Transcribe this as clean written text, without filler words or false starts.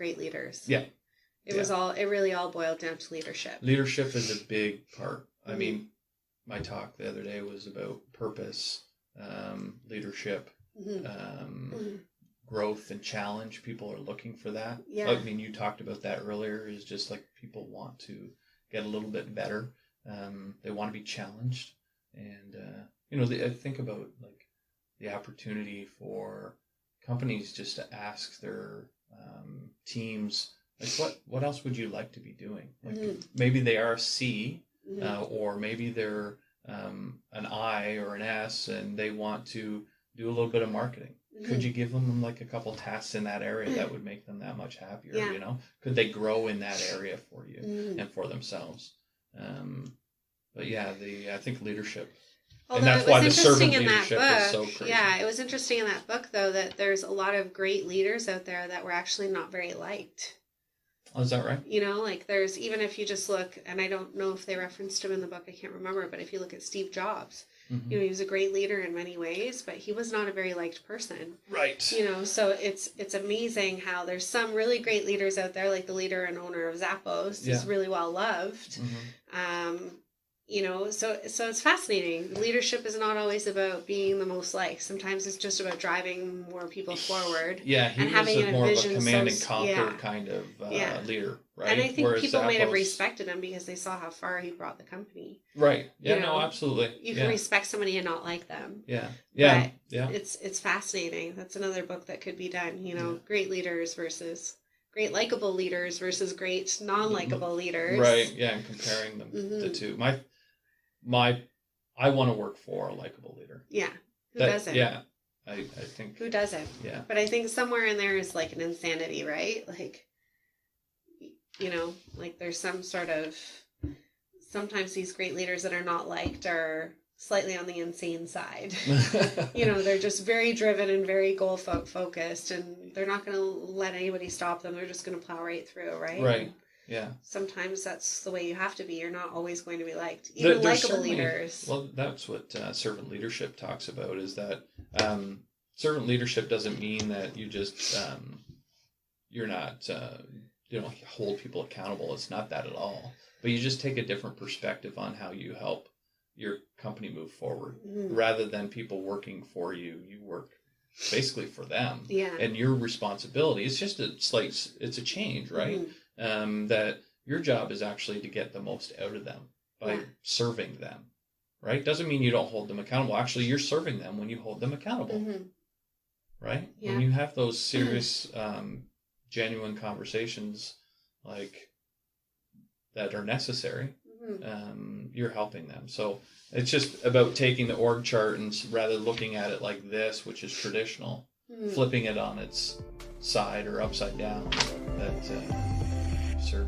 great leaders. Yeah. It really all boiled down to leadership. Leadership is a big part. I mean, my talk the other day was about purpose, leadership, growth and challenge. People are looking for that. Yeah. I mean, you talked about that earlier, is just like people want to get a little bit better. They want to be challenged. And, I think about like the opportunity for companies just to ask their teams, like, what else would you like to be doing? Like maybe they are a C, or maybe they're an I or an S, and they want to do a little bit of marketing. Could you give them like a couple tasks in that area that would make them that much happier? Yeah. Could they grow in that area for you and for themselves? But yeah, I think leadership. Although and that's it was why the servant interesting in that leadership is so book, crazy. yeah, it was interesting in that book though that there's a lot of great leaders out there that were actually not very liked. Oh, is that right? Like there's, even if you just look, and I don't know if they referenced him in the book, I can't remember, but if you look at Steve Jobs, he was a great leader in many ways, but he was not a very liked person. Right. So it's amazing how there's some really great leaders out there, like the leader and owner of Zappos is really well loved. So it's fascinating. Leadership is not always about being the most liked. Sometimes it's just about driving more people forward. Yeah, he and was having more of a vision command and conquer kind of leader, right? And I think Whereas people might have Zappos- respected him because they saw how far he brought the company. Right. Yeah, no, absolutely. You can respect somebody and not like them. Yeah. Yeah. But yeah. It's fascinating. That's another book that could be done, great leaders versus great likable leaders versus great non-likable leaders. Right. Yeah, and comparing them the two. I want to work for a likable leader. Yeah. Who doesn't? Yeah. I think. Who doesn't? Yeah. But I think somewhere in there is like an insanity, right? Like, like there's some sort of, sometimes these great leaders that are not liked are slightly on the insane side. They're just very driven and very goal focused, and they're not going to let anybody stop them. They're just going to plow right through, right? Right. Yeah. Sometimes that's the way you have to be. You're not always going to be liked. Even likable leaders. Well, that's what servant leadership talks about, is that servant leadership doesn't mean that you just, you're not, hold people accountable. It's not that at all. But you just take a different perspective on how you help your company move forward. Rather than people working for you, you work basically for them. Yeah. And your responsibility, it's just it's a change, right? That your job is actually to get the most out of them by serving them, right? Doesn't mean you don't hold them accountable. Actually, you're serving them when you hold them accountable, right? Yeah. When you have those serious, genuine conversations like that are necessary, you're helping them. So it's just about taking the org chart and rather looking at it like this, which is traditional, flipping it on its side or upside down, that serve